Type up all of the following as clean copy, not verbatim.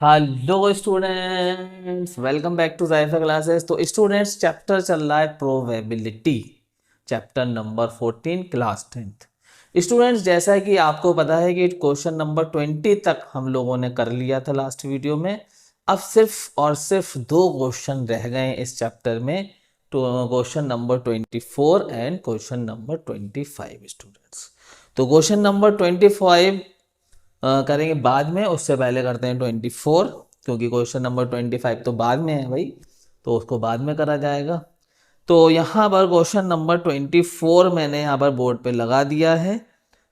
Hello students, welcome back to जायफा classes. तो students, chapter चल रहा है probability, chapter number 14, class 10th। Students, जैसा कि आपको पता है कि क्वेश्चन नंबर 20 तक हम लोगों ने कर लिया था लास्ट वीडियो में। अब सिर्फ और सिर्फ दो क्वेश्चन रह गए हैं इस चैप्टर में, तो question number 24 and question number 25 students. तो क्वेश्चन नंबर 25 करेंगे बाद में, उससे पहले करते हैं 24, क्योंकि क्वेश्चन नंबर 25 तो बाद में है भाई, तो उसको बाद में करा जाएगा। तो यहाँ पर क्वेश्चन नंबर 24 मैंने यहाँ पर बोर्ड पे लगा दिया है।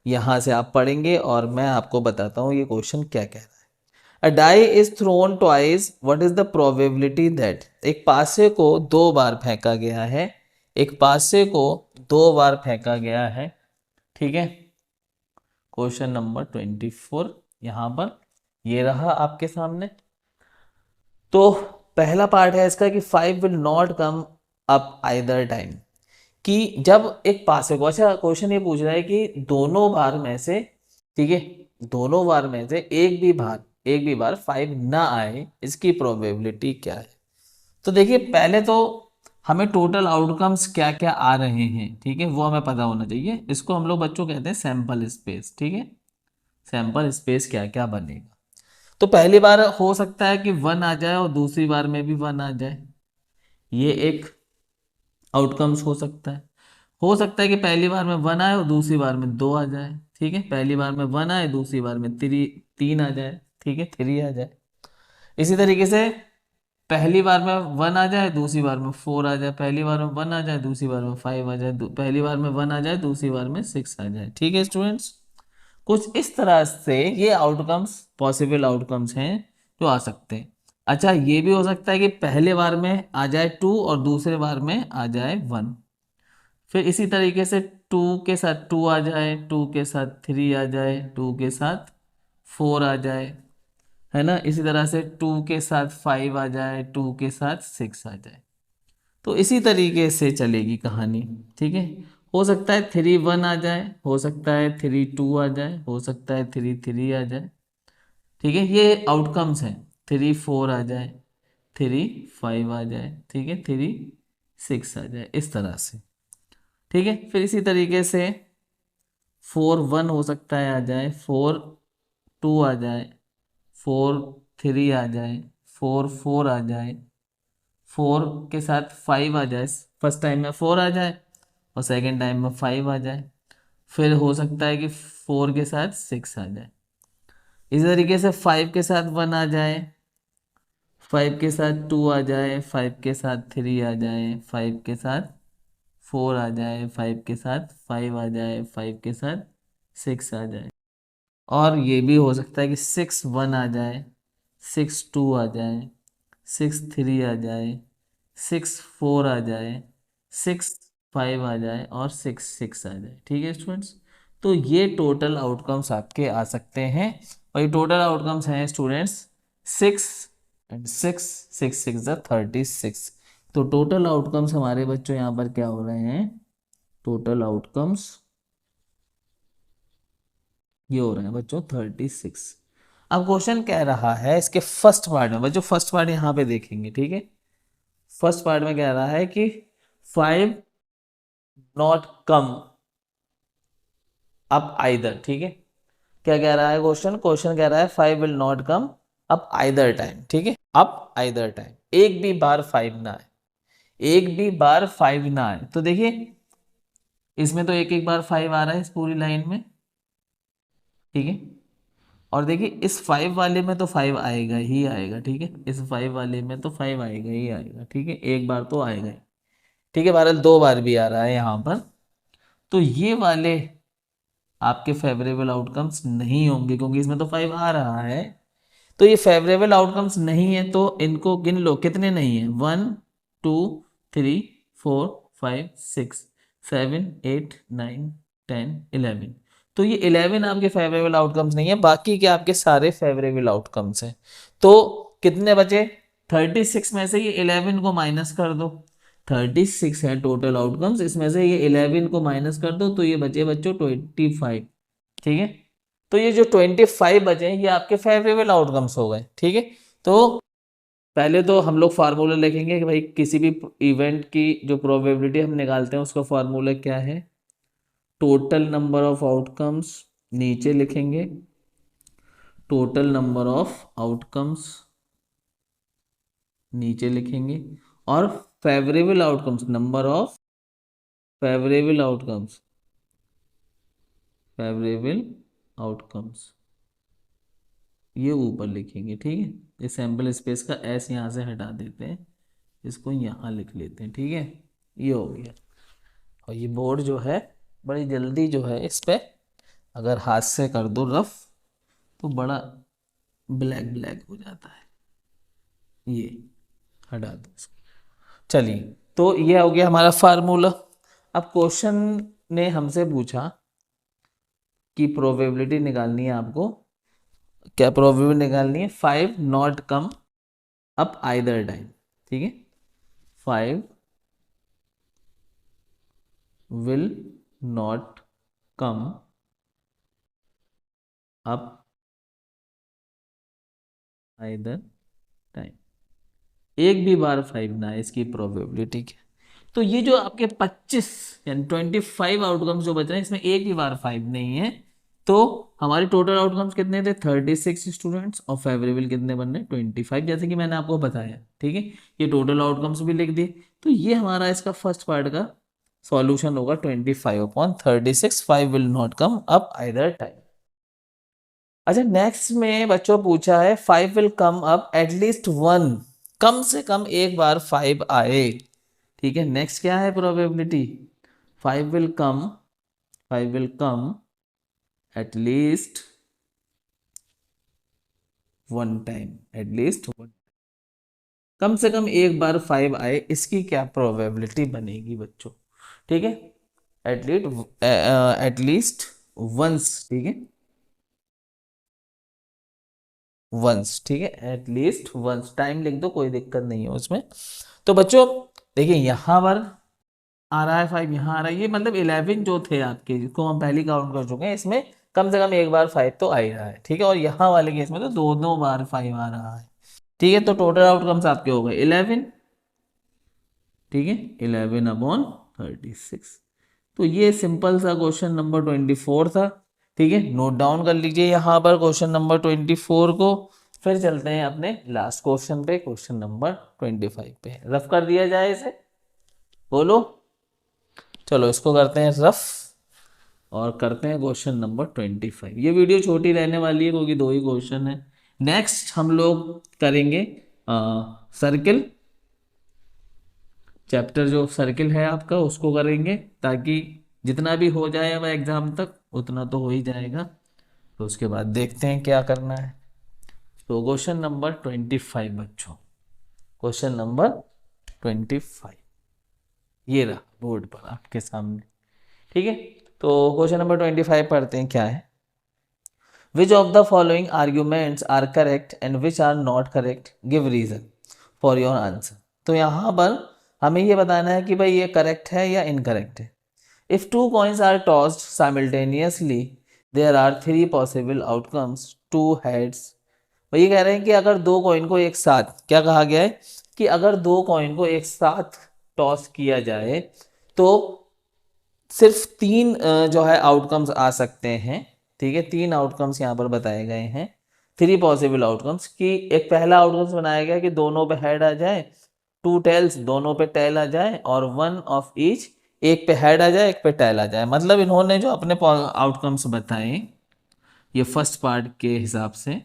यहाँ से आप पढ़ेंगे और मैं आपको बताता हूँ ये क्वेश्चन क्या कह रहा है। A die is thrown twice, what is the probability that. एक पासे को दो बार फेंका गया है, एक पासे को दो बार फेंका गया है, ठीक है। क्वेश्चन नंबर 24 यहाँ पर ये रहा आपके सामने। तो पहला पार्ट है इसका कि 5 will not come up either time, कि जब एक पासे को, अच्छा क्वेश्चन ये पूछ रहा है कि दोनों बार में से, ठीक है, दोनों बार में से एक भी बार 5 ना आए, इसकी प्रोबेबिलिटी क्या है। तो देखिए, पहले तो हमें टोटल आउटकम्स क्या क्या आ रहे हैं, ठीक है, वो हमें पता होना चाहिए। इसको हम लोग बच्चों कहते हैं सैंपल स्पेस, ठीक है। सैंपल स्पेस क्या क्या बनेगा। तो पहली बार हो सकता है कि 1 आ जाए और दूसरी बार में भी 1 आ जाए, ये एक आउटकम्स हो सकता है कि पहली बार में 1 आए और दूसरी बार में 2 आ जाए, ठीक है। पहली बार में 1 आए, दूसरी बार में 3 आ जाए, ठीक है, 3 आ जाए। इसी तरीके से पहली बार में 1 आ जाए, दूसरी बार में 4 आ जाए, पहली बार में 1 आ जाए, दूसरी बार में 5 आ जाए, पहली बार में 1 आ जाए, दूसरी बार में 6 आ जाए, ठीक है स्टूडेंट्स। कुछ इस तरह से ये आउटकम्स, पॉसिबल आउटकम्स हैं जो आ सकते हैं। अच्छा, ये भी हो सकता है कि पहले बार में आ जाए 2 और दूसरे बार में आ जाए 1। फिर इसी तरीके से 2 के साथ 2 आ जाए, 2 के साथ 3 आ जाए, 2 के साथ 4 आ जाए, है ना। इसी तरह से 2 के साथ 5 आ जाए, 2 के साथ 6 आ जाए। तो इसी तरीके से चलेगी कहानी, ठीक है। हो सकता है 3 1 आ जाए, हो सकता है 3 2 आ जाए, हो सकता है 3 3 आ जाए, ठीक है। ये आउटकम्स हैं। 3 4 आ जाए, 3 5 आ जाए, ठीक है, 3 6 आ जाए, इस तरह से, ठीक है। फिर इसी तरीके से 4 1 हो सकता है आ जाए, 4 2 आ जाए, 4 3 आ जाए, 4 4 आ जाए, 4 के साथ 5 आ जाए, फर्स्ट टाइम में 4 आ जाए और सेकेंड टाइम में 5 आ जाए। फिर हो सकता है कि 4 के साथ 6 आ जाए। इसी तरीके से 5 के साथ 1 आ जाए, 5 के साथ 2 आ जाए, 5 के साथ 3 आ जाए, 5 के साथ 4 आ जाए, 5 के साथ 5 आ जाए, 5 के साथ 6 आ जाए। और ये भी हो सकता है कि 6 1 आ जाए, 6 2 आ जाए, 6 3 आ जाए, 6 4 आ जाए, 6 5 आ जाए और 6 6 आ जाए, ठीक है स्टूडेंट्स। तो ये टोटल आउटकम्स आपके आ सकते हैं। और ये टोटल आउटकम्स हैं स्टूडेंट्स 6 एंड 6 6 6 36। तो टोटल आउटकम्स हमारे बच्चों यहाँ पर क्या हो रहे हैं, टोटल आउटकम्स ये हो रहे हैं बच्चों 36। अब क्वेश्चन कह रहा है इसके फर्स्ट पार्ट में, बच्चों फर्स्ट पार्ट यहाँ पे देखेंगे, ठीक है। फर्स्ट पार्ट में कह रहा है कि 5 नॉट कम अप आइदर, ठीक है। क्या कह रहा है क्वेश्चन, क्वेश्चन कह रहा है 5 will not come up either time, ठीक है, अप आइदर टाइम, एक भी बार 5 ना आए, एक भी बार 5 ना आए। तो देखिए, इसमें तो एक एक बार 5 आ रहा है इस पूरी लाइन में, ठीक है। और देखिए इस 5 वाले में तो 5 आएगा ही आएगा, ठीक है, इस 5 वाले में तो 5 आएगा ही आएगा, ठीक है, एक बार तो आएगा ही, ठीक है। बहरहाल दो बार भी आ रहा है यहाँ पर। तो ये वाले आपके फेवरेबल आउटकम्स नहीं होंगे, क्योंकि इसमें तो 5 आ रहा है। तो ये फेवरेबल आउटकम्स नहीं है, तो इनको गिन लो, कितने नहीं है, 1 2 3 4 5 6 7 8 9 10 11। तो ये 11 आपके फेवरेबल आउटकम्स नहीं है, बाकी के आपके सारे फेवरेबल आउटकम्स हैं। तो कितने बचे, 36 में से ये 11 को माइनस कर दो, 36 है टोटल आउटकम्स, इसमें से ये 11 को माइनस कर दो, तो ये बचे बच्चों 25, ठीक है। तो ये जो 25 बचे ये आपके फेवरेबल आउटकम्स हो गए। ठीक है, तो पहले तो हम लोग फार्मूला लिखेंगे कि भाई किसी भी इवेंट की जो प्रोबेबिलिटी हम निकालते हैं उसका फार्मूला क्या है, टोटल नंबर ऑफ आउटकम्स, नीचे लिखेंगे टोटल नंबर ऑफ आउटकम्स, नीचे लिखेंगे, और favourable outcomes, number of favourable outcomes, favourable outcomes ये ऊपर लिखेंगे। ठीक है, इस सैम्पल स्पेस का एस यहाँ से हटा देते हैं, इसको यहाँ लिख लेते हैं। ठीक है, ये हो गया। और ये बोर्ड जो है बड़ी जल्दी जो है इस पे अगर हाथ से कर दो रफ तो बड़ा ब्लैक ब्लैक हो जाता है, ये हटा दो इसको। चलिए, तो ये हो गया हमारा फार्मूला। अब क्वेश्चन ने हमसे पूछा कि प्रोबेबिलिटी निकालनी है आपको, क्या प्रोबेबिलिटी निकालनी है, 5 not come up either time. ठीक है, 5 will not come up either time, एक भी बार 5 ना है, इसकी प्रोबेबिलिटी क्या। तो ये जो आपके 25 यानी 25 आउटकम्स जो बच रहे हैं इसमें एक भी बार 5 नहीं है, तो हमारे टोटल आउटकम्स कितने थे, 36 स्टूडेंट्स, और फेवरेबल कितने बन रहे, 25, जैसे कि मैंने आपको बताया। ठीक है, ये टोटल आउटकम्स भी लिख दिए। तो ये हमारा इसका फर्स्ट पार्ट का सॉल्यूशन होगा 25/36, 5 will not come up either time. अच्छा, नेक्स्ट में बच्चों पूछा है 5 will come up at least one, कम से कम एक बार 5 आए। ठीक है, नेक्स्ट क्या है probability, 5 will come, 5 will come at least one time, at least one, कम से कम एक बार 5 आए, इसकी क्या प्रोबेबिलिटी बनेगी बच्चों। ठीक है, एटलीस्ट एटलीस्ट वंस, ठीक है, वंस। ठीक है, एटलीस्ट वंस, टाइम लिख दो, कोई दिक्कत नहीं है उसमें। तो बच्चों देखिए यहाँ पर आ रहा है 5, यहाँ आ रहा है, ये मतलब 11 जो थे आपके जिसको हम पहले काउंट कर चुके हैं, इसमें कम से कम एक बार 5 तो आ ही रहा है। ठीक है, और यहाँ वाले केस में तो दोनों बार 5 आ रहा है। ठीक है, तो टोटल आउटकम्स आपके हो गए 11। ठीक है, 11/36। तो ये सिंपल सा क्वेश्चन नंबर 24 था। ठीक है, नोट डाउन कर लीजिए यहाँ पर क्वेश्चन नंबर 24 को। फिर चलते हैं अपने लास्ट क्वेश्चन पे, क्वेश्चन नंबर 25 पे। रफ कर दिया जाए इसे, बोलो। चलो इसको करते हैं रफ और करते हैं क्वेश्चन नंबर 25। ये वीडियो छोटी रहने वाली है क्योंकि दो ही क्वेश्चन है। नेक्स्ट हम लोग करेंगे सर्किल, चैप्टर जो सर्किल है आपका उसको करेंगे, ताकि जितना भी हो जाए वह एग्जाम तक उतना तो हो ही जाएगा। तो उसके बाद देखते हैं क्या करना है। तो क्वेश्चन नंबर 25 बच्चों, क्वेश्चन नंबर 25 ये रहा बोर्ड पर आपके सामने। ठीक है, तो क्वेश्चन नंबर 25 पढ़ते हैं क्या है। Which of the following arguments are correct and which are not correct, give reason for your answer. तो यहाँ पर हमें ये बताना है कि भाई ये करेक्ट है या इनकरेक्ट है। If two coins are tossed simultaneously there are 3 possible outcomes, two heads. वो ये कह रहे हैं कि अगर दो कॉइन को एक साथ, क्या कहा गया है कि अगर दो कॉइन को एक साथ टॉस किया जाए तो सिर्फ 3 जो है आउटकम्स आ सकते हैं। ठीक है, 3 आउटकम्स यहाँ पर बताए गए हैं, 3 पॉसिबल आउटकम्स। कि एक पहला आउटकम्स बनाया गया कि दोनों पे हेड आ जाए, 2 टेल्स दोनों पे टेल आ जाए, और 1 ऑफ ईच, एक पे हेड आ जाए एक पे टेल आ जाए। मतलब इन्होंने जो अपने आउटकम्स बताए, ये फर्स्ट पार्ट के हिसाब से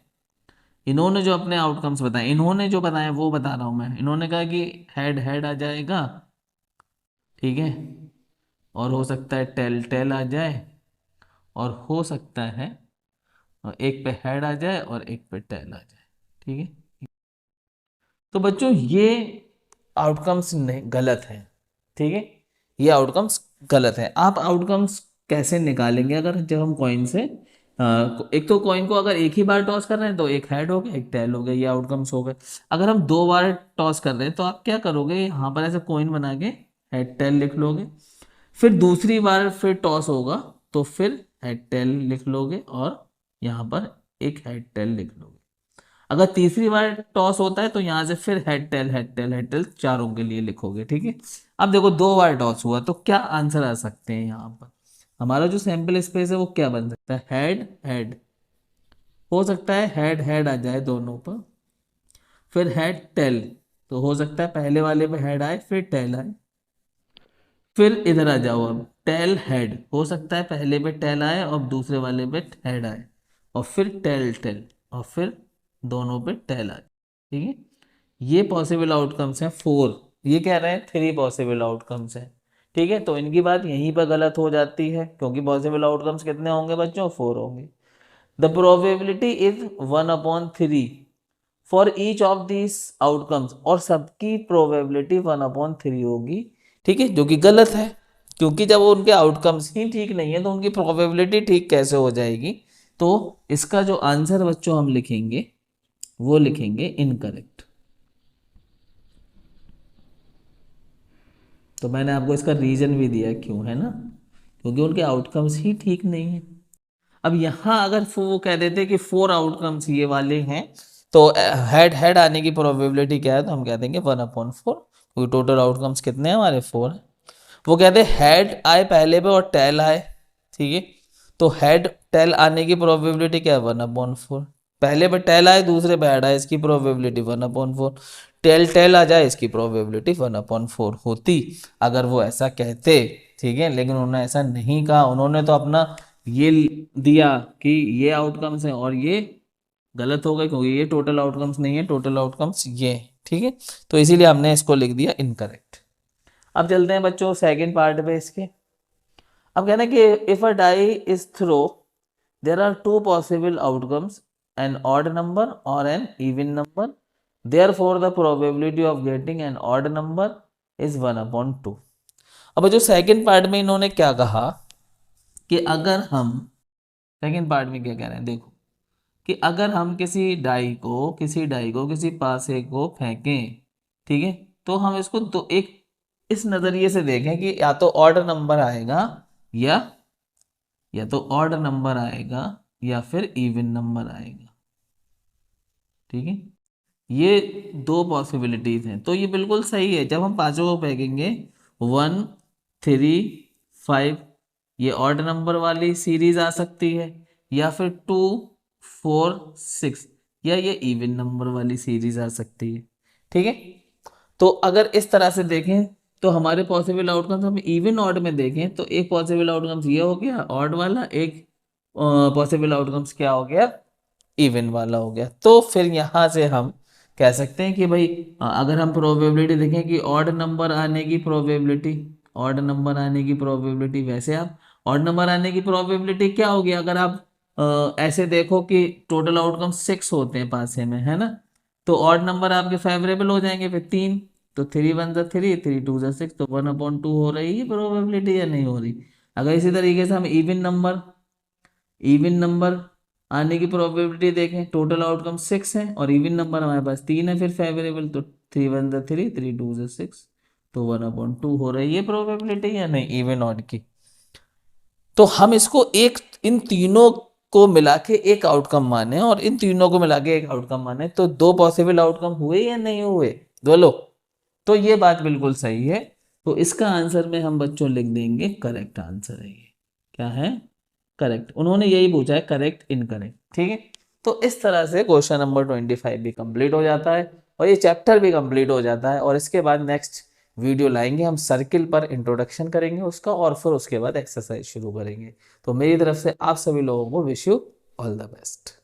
इन्होंने जो अपने आउटकम्स बताए, इन्होंने जो बताया वो बता रहा हूं मैं। इन्होंने कहा कि हेड हेड आ जाएगा, ठीक है, और हो सकता है टेल टेल आ जाए, और हो सकता है एक पे हेड आ जाए और एक पे टेल आ जाए। ठीक है, तो बच्चों ये आउटकम्स गलत है। ठीक है, ये आउटकम्स गलत है। आप आउटकम्स कैसे निकालेंगे, अगर जब हम कॉइन से एक तो कॉइन को अगर एक ही बार टॉस कर रहे हैं तो एक हेड हो गया एक टेल हो गया, ये आउटकम्स हो गए। अगर हम 2 बार टॉस कर रहे हैं तो आप क्या करोगे, यहाँ पर ऐसे कॉइन बना के हेड टेल लिख लोगे, फिर दूसरी बार फिर टॉस होगा तो फिर हेड टेल लिख लोगे, और यहाँ पर एक हेड टेल लिख लोगे। अगर तीसरी बार टॉस होता है तो यहाँ से फिर head tail head tail head tail चारों के लिए लिखोगे, ठीक है। अब देखो 2 बार टॉस हुआ तो क्या आंसर आ सकते हैं यहाँ पर, हमारा जो सैंपल स्पेस है वो क्या बन सकता है, हेड हेड, हो सकता है हेड हेड आ जाए दोनों पर, फिर हेड टेल, तो हो सकता है पहले वाले पे हेड आए फिर टेल आए, फिर इधर आ जाओ, अब टेल हेड, हो सकता है पहले पे टेल आए और दूसरे वाले पे हेड आए, और फिर टेल टेल, और फिर दोनों पे टेल आए, ठीक है। ये पॉसिबल आउटकम्स हैं 4, ये कह रहे हैं 3 पॉसिबल आउटकम्स हैं, ठीक है। तो इनकी बात यहीं पर गलत हो जाती है, क्योंकि पॉसिबल आउटकम्स कितने होंगे बच्चों, 4 होंगे। The probability is 1/3 for each of this outcomes, और सबकी प्रोबेबिलिटी 1/3 होगी, ठीक है, जो कि गलत है, क्योंकि जब उनके आउटकम्स ही ठीक नहीं है तो उनकी प्रोबेबिलिटी ठीक कैसे हो जाएगी। तो इसका जो आंसर बच्चों हम लिखेंगे वो लिखेंगे इनकरेक्ट। तो मैंने आपको इसका रीजन भी दिया क्यों, है ना, क्योंकि उनके आउटकम्स ही ठीक नहीं है। अब यहाँ अगर वो कह देते कि 4 आउटकम्स ये वाले हैं, तो हेड हेड आने की प्रोबेबिलिटी क्या है, तो हम कह देंगे 1/4, क्योंकि टोटल आउटकम्स कितने हैं हमारे, 4 हैं। वो कहते हैं हेड आए पहले पे और टेल आए, ठीक है, तो हेड टेल आने की प्रोबेबिलिटी क्या है, 1/4, पहले पे टेल आए दूसरे पे हेड आए, इसकी प्रोबेबिलिटी 1/4, टेल टेल आ जाए इसकी प्रोबेबिलिटी 1/4 होती, अगर वो ऐसा कहते, ठीक है। लेकिन उन्होंने ऐसा नहीं कहा, उन्होंने तो अपना ये दिया कि ये आउटकम्स हैं और ये गलत हो गए, क्योंकि ये टोटल आउटकम्स नहीं है, टोटल आउटकम्स ये, ठीक है। तो इसीलिए हमने इसको लिख दिया इनकरेक्ट। अब चलते हैं बच्चों सेकंड पार्ट पे इसके। अब कहना कि if a die is throw there are 2 possible outcomes, an odd number और an even number, therefore the probability of getting an odd number is 1/2। अब जो सेकंड पार्ट में इन्होंने क्या कहा कि अगर हम, सेकंड पार्ट में क्या कह रहे हैं देखो, कि अगर हम किसी पासे को फेंकें, ठीक है, तो हम इसको तो एक इस नजरिए से देखें कि या तो ऑड नंबर आएगा या या तो ऑड नंबर आएगा या फिर इवन नंबर आएगा, ठीक है। ये 2 पॉसिबिलिटीज हैं, तो ये बिल्कुल सही है। जब हम पांचों को फेंकेंगे 1 3 5, ये ऑड नंबर वाली सीरीज आ सकती है, या फिर 2 4 6, या ये इवन नंबर वाली सीरीज आ सकती है, ठीक है। तो अगर इस तरह से देखें तो हमारे पॉसिबल आउटकम्स, हम इवन ऑड में देखें तो एक पॉसिबल आउटकम्स ये हो गया ऑड वाला, एक पॉसिबल आउटकम्स क्या हो गया, इवन वाला हो गया। तो फिर यहाँ से हम कह सकते हैं कि भाई अगर हम प्रोबेबिलिटी देखें कि ऑड नंबर आने की प्रोबेबिलिटी, ऑड नंबर आने की प्रोबेबिलिटी, वैसे आप ऑड नंबर आने की प्रोबेबिलिटी क्या होगी, अगर आप ऐसे देखो कि टोटल आउटकम 6 होते हैं पासे में, है ना, तो ऑड नंबर आपके फेवरेबल हो जाएंगे, फिर 3, तो 3 1 जा 3 3 2 जा 6, तो 1/2 हो रही है प्रोबेबिलिटी या नहीं हो रही। अगर इसी तरीके से हम इवन नंबर आने की प्रोबेबिलिटी देखें, टोटल आउटकम 6 है और इवन नंबर हमारे पास 3 है फिर फेवरेबल, तो 3 1 जा 3 3 2 जा 6, तो 1/2 हो रही है प्रोबेबिलिटी या नहीं इवन ऑड की। तो हम इसको एक, इन तीनों को मिला के एक आउटकम माने, और इन तीनों को मिला के एक आउटकम माने, तो 2 पॉसिबल आउटकम हुए या नहीं हुए बोलो। तो ये बात बिल्कुल सही है, तो इसका आंसर में हम बच्चों लिख देंगे करेक्ट आंसर है ये, क्या है, करेक्ट। उन्होंने यही पूछा है करेक्ट इनकरेक्ट, ठीक है। तो इस तरह से क्वेश्चन नंबर 25 भी कंप्लीट हो जाता है और ये चैप्टर भी कंप्लीट हो जाता है, और इसके बाद नेक्स्ट वीडियो लाएंगे हम, सर्किल पर इंट्रोडक्शन करेंगे उसका, और फिर उसके बाद एक्सरसाइज शुरू करेंगे। तो मेरी तरफ से आप सभी लोगों को wish you all the best.